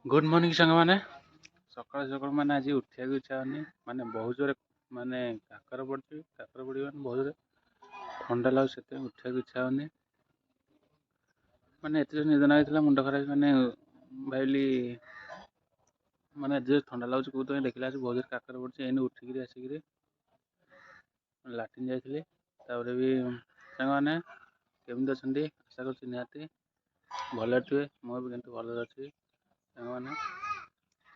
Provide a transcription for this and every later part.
Good morning सांग मैंने सकाल सकाल मैंने आज उठा इच्छा होनी माने बहुत जोर माने काकर पड़े बहुत जोर ठंडा लगे से उठा इच्छा होनी माने एत निद ना मुंड खराब माने भाविली माने जो ठंडा लगुच कौन देखला बहुत जोर काकर पड़े एने उठिक आसिक लाट्रिन जाइए भी सांग मैंने केमी अच्छा आशा कर निहाती भल थे मुझे भल अच्छी सांग मैंने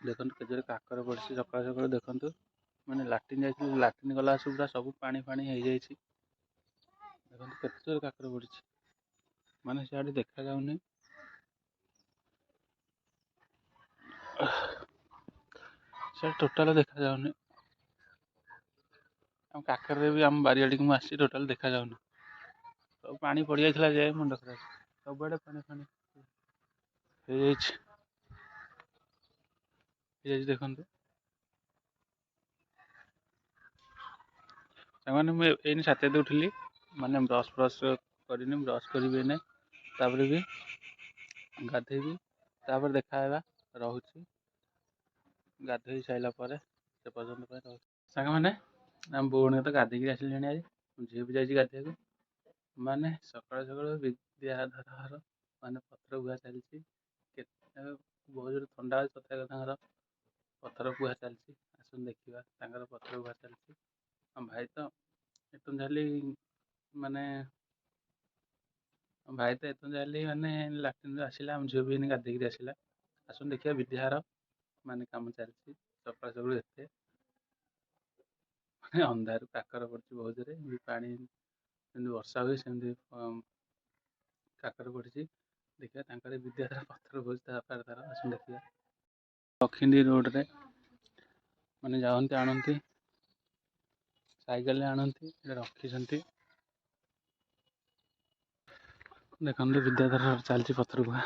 देखो के काकर पड़ी सकाल सकाल देखु मैंने लाट्रिन जाइए लाट्रिन गला पूरा सब पानी फाणी हो जाए देखो के काकर पड़ी माने सियाड़े देखा जाऊनी सियाड़े टोटाल देखा जाऊनी आम काकर भी आम बारियाड़ी को आसी टोटाल देखा जाऊनी सब पानी पड़ जाता जाए मुंड खराब सब आड़े पानी फाणी देखु मैंने सात उठिली माने ब्रश ब्रश करनी ब्रश करी भी गाधेबी तापर देखा रोचे गाधे सारा से पर्यटन सांग मैंने आम भौणी तो गाधे आसिले आज झील भी जाइए गाधे माने सकाल सकाल विद्याधर माने पत्र बुआ चलती बहुत जोर ठंडा तथा पथर बुआ चलती आसन देखा पथर बुआ चलती भाई तो एतन जाली माने भाई तो एतन जाली माने लाट्रिन आसला आम झील भी गाधे आसला आसन देखिए विद्यार माने कम चलती सकाल सकाल एत अंधार काकर पड़ी बहुत जोर पानी वर्षा हुए सेमती काकर पड़ी देखिए विद्याधर पथर बोझ आसन देखिए लखींडी रोड रे माने जाती आणती साइकेल आणती रखी देखते विद्याधर चलती पथर बुआ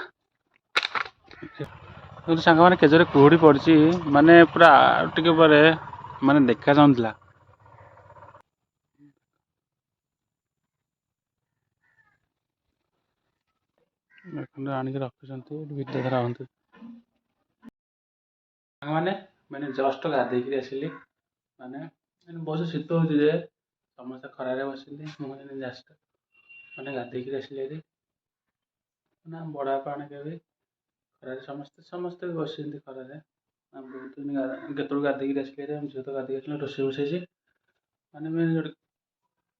सांग मैंने केजोरे कुहुड़ी पड़ी माने पूरा टे माने देखा जाऊला आणिक रखी विद्याधर आते मैंने मैंने जस्ट गाधे आसिली माने बहुत शीत हो समस्त खरारे बसिली मुझे जस्ट मैंने गाधे आसिले ना बड़ा पाने के खरारे समस्ते समस्ते बस खरारे बहुत केत गाधे आसिले झील तो गाधे आस रोषे बसई मैंने मैं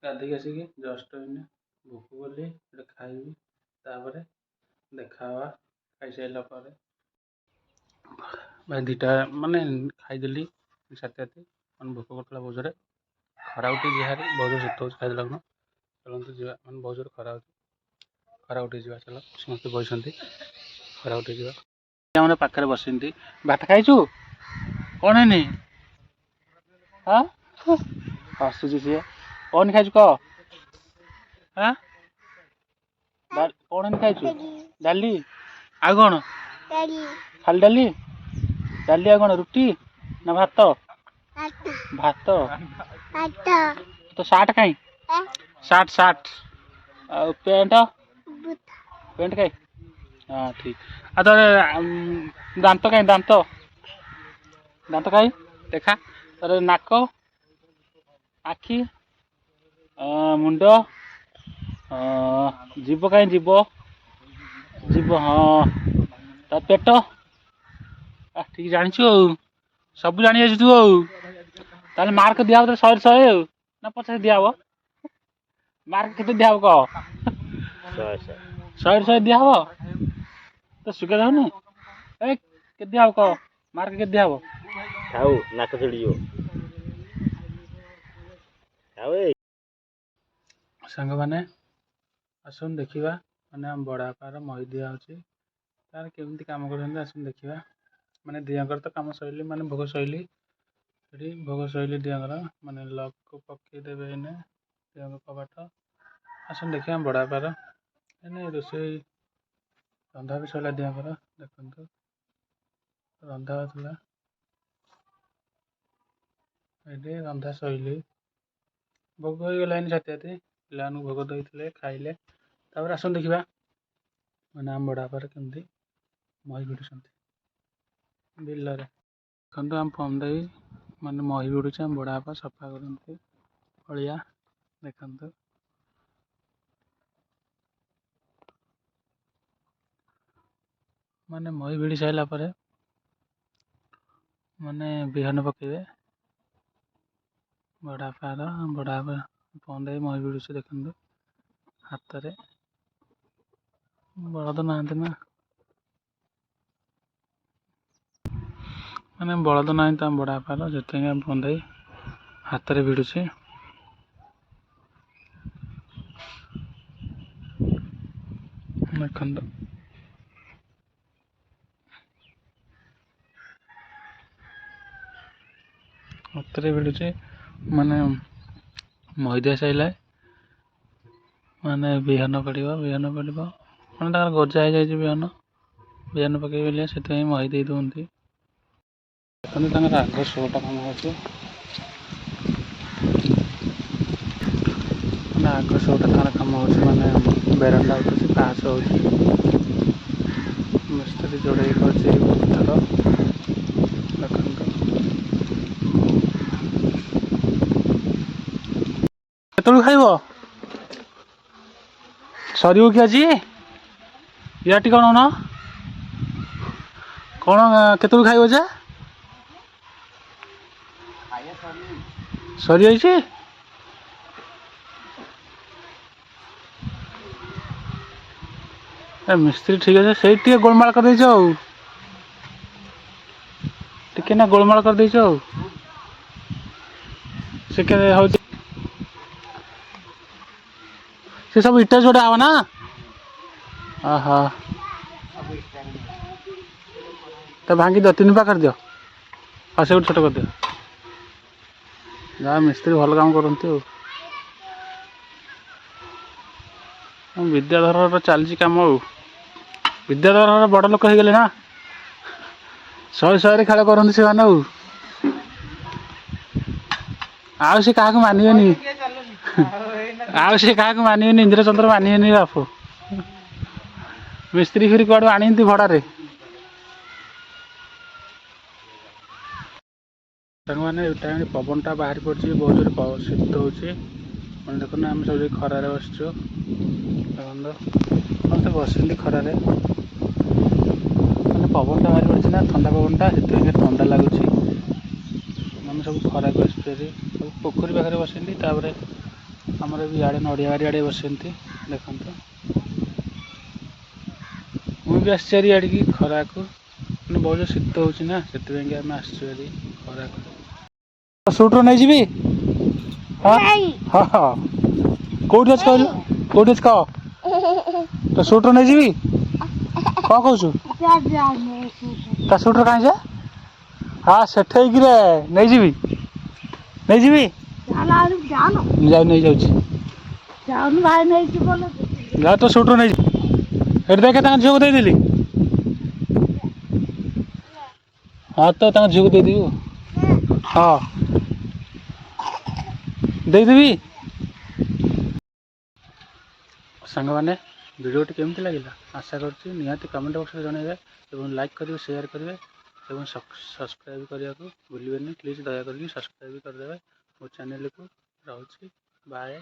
गाधे आसिक जस्ट भोक गली खाइबी तापर देखा खाई सारा भाई दीटा माने खाईदेली साथी मैंने भोक करता बहुत जोर खरा उठी बाहर बहुत शीत हो खाई लगन चलते जा मैंने बहुत जोर खरा उठी जा चल समस्त बस खरा उठी जा पाखे बस भात खाइचु कौन है हाँ हसुची सी कौन खाइचु कह हाँ कौन खाइचु डाली आ कौन खाली डाली डाली आ कौन रुटी ना भात भात तो सार्ट कहीं सार्ट सार्ट पेंट पेंट कहीं हाँ ठीक आ तो दांत कहीं दांत दांत कहीं देखा तर नाक आखि मुंड जीव कहीं जीव जीव हाँ तो पेट ठीक जाचु सब जानी तू मार्क दिया तो 100 100 ना 50 दिया मार्क के दिया कह 100 100 दिया तो सुखे जाऊनी के दिया कह मार्क के दिया नाक चढ़ियो सांग मैंने आसन देखा माने आम बड़ापार मही दिया तार केमती कम कर आसन देखा माने दियाकर तो कम सैली माने भोग सैली भोग सैली दियाकर माने लक को पकईदेवे इने दिया कबाट आसन देखिए बड़ापार इने रोषे रंधा भी सरला दियाकर देखते रंधा होता ये रंधा सैली भोग हो गलानी छाती पिला भोग दे खाइले आसन देखा मैंने आम बड़ापार केमती मही भिड़ुं। ବିଲରେ ଦେଖନ୍ତୁ ଆମ ପନ୍ଦେଇ ମାନେ ମହି ବିଡ଼ୁଛି ଆମ ବଡ଼ ବାପା ସଫା କରନ୍ତି ଅଳିଆ ଦେଖନ୍ତୁ ମାନେ ମହି ଭିଡ଼ି ସାରିଲା ପରେ ମାନେ ବିହନ ପକେଇବେ ବଡ଼ ବାପା ପନ୍ଦେଇ ମହି ଭିଡ଼ୁଛି ଦେଖନ୍ତୁ ହାତରେ ବଳଦ ନାହାନ୍ତି ନା ମାନେ ବଳଦ ନାହିଁ ତ ଆମ ବଡ଼ ବାପାର ସେଥିପାଇଁ ଆମ ପନ୍ଦେଇ ହାତରେ ଭିଡ଼ୁଛି ଦେଖନ୍ତୁ ହାତରେ ଭିଡ଼ୁଛି ମାନେ ମଇଦା ସାଇଲା ମାନେ ବିହନ ପଡ଼ିବ ମାନେ ତାଙ୍କର ଗଜା ହେଇଯାଇଛି ବିହନ ପକେଇବେ ବୋଲି ସେଥିପାଇଁ ମହି ଦେଇ ଦିଅନ୍ତି ଦେଖନ୍ତୁ ତାଙ୍କର ଆଗ ଶୋଟା କାମ ହେଉଛି ମାନେ ଆଗ ଶୋଟା ତାଙ୍କର କାମ ହେଉଛି ମାନେ ବେରଣ୍ଡା ଉଠୁଛି ପାହାଚ ହେଉଛି ମିସ୍ତ୍ରୀ ଯୋଡ଼େଇ କରୁଛି ପଥର ଦେଖନ୍ତୁ କେତେବେଳକୁ ଖାଇବ ସରିବ କି ଆଜି ଇଆଟି କ'ଣ କେତେବେଳକୁ ଖାଇବ ଯେ ସରିଯାଇଛି ମିସ୍ତ୍ରୀ ଠିକ୍ ଅଛି ସେଇଠି ଟିକେ ଗୋଳମାଳ କରିଦେଇଛ ଆଉ ଟିକେ ନା ଗୋଳମାଳ କରିଦେଇଛ ଆଉ ସେ କେତେ ହେଉଛି ସେ ସବୁ ଇଟା ଯୋଡ଼ା ହବ ନା ଓହୋ ତ ଭାଙ୍ଗି ଦିଅ 3 ପାଖରେ ଦିଅ ଆଉ ସେ ଗୋଟେ ଛୋଟ କରିଦିଅ ଯାହା ମିସ୍ତ୍ରୀ ଭଲ କାମ କରନ୍ତି ଆଉ ବିଦ୍ୟାଧରର ଚାଲିଛି କାମ ଆଉ ବିଦ୍ୟାଧରର ବଡ଼ ଲୋକ ହେଇଗଲେ ନା 100ରେ ଖେଳ କରନ୍ତି ସେମାନେ ଆଉ ସେ କାହାକୁ ମାନିବେନି ଇନ୍ଦ୍ର ଚନ୍ଦ୍ର ମାନିବେନି ବାପୁ ମିସ୍ତ୍ରୀ ଫିରି କୁଆଡ଼ୁ ଆଣିନ୍ତି ଭଡ଼ାରେ ସାଙ୍ଗମାନେ ଟାଇମ୍ ପବନଟା ବାହାରି ପଡ଼ିଛି ବହୁତ ଜୋରେ ଶୀତ ହେଉଛି ମାନେ ଦେଖୁନ ଆମେ ସବୁ ଖରାରେ ବସିଛୁ ଦେଖନ୍ତୁ ସମସ୍ତେ ବସିଛନ୍ତି ଖରାରେ ମାନେ ପବନଟା ବାହାରି ପଡ଼ିଛି ନା ଥଣ୍ଡା ପବନଟା ସେଥିପାଇଁ ଥଣ୍ଡା ଲାଗୁଛି ଆମେ ସବୁ ଖରାକୁ ଆସିଛୁ ଏଠି ସବୁ ପୋଖରୀ ପାଖରେ ବସିଛନ୍ତି ତାପରେ ଆମର ବି ଇଆଡ଼େ ନଡ଼ିଆ ବାରି ଆଡ଼େ ବସିଛନ୍ତି ଦେଖନ୍ତୁ ମୁଁ ବି ଆସିଛି ଇଆଡ଼ିକି ଖରାକୁ ମାନେ ବହୁତ ଶୀତ ହେଉଛି ନା ସେଥିପାଇଁକି ଆମେ ଆସିଛୁ ଏଠି ଖରାକୁ ସୁଟ୍ର ନେଇଯିବି ହଁ ହଁ କେଉଁଠି ଅଛି କହିଲୁ କେଉଁଠି ଅଛି କହ ତ ସୁଟ୍ର ନେଇଯିବି କ'ଣ କହୁଛୁ ତା ସୁଟ୍ର କାହିଁ ଯେ ହଁ ସେଠେଇକିରେ ନେଇଯିବି ନେଇଯାଉଛି ଯା ତ ସୁଟ୍ର ନେଇଯିବି ଏଠି ଦେଖେ ତାଙ୍କ ଝିଅକୁ ଦେଇଦେଲି ହଁ ତ ତାଙ୍କ ଝିଅକୁ ଦେଇଦେବି ହଁ ଦେଇଦେବି ସାଙ୍ଗମାନେ ଭିଡ଼ିଓଟି କେମିତି ଲାଗିଲା ଆଶା କରୁଛି ନିହାତି କମେଣ୍ଟ ବକ୍ସରେ ଜଣାଇବେ ଏବଂ ଲାଇକ୍ କରିବେ ସେୟାର କରିବେ ଏବଂ ସବସ୍କ୍ରାଇବ୍ କରିବାକୁ ଭୁଲିବେନି ପ୍ଲିଜ୍ ଦୟାକରିକି ସବସ୍କ୍ରାଇବ୍ କରିଦେବେ ମୋ ଚ୍ୟାନେଲକୁ ରହୁଛି ବାଏ।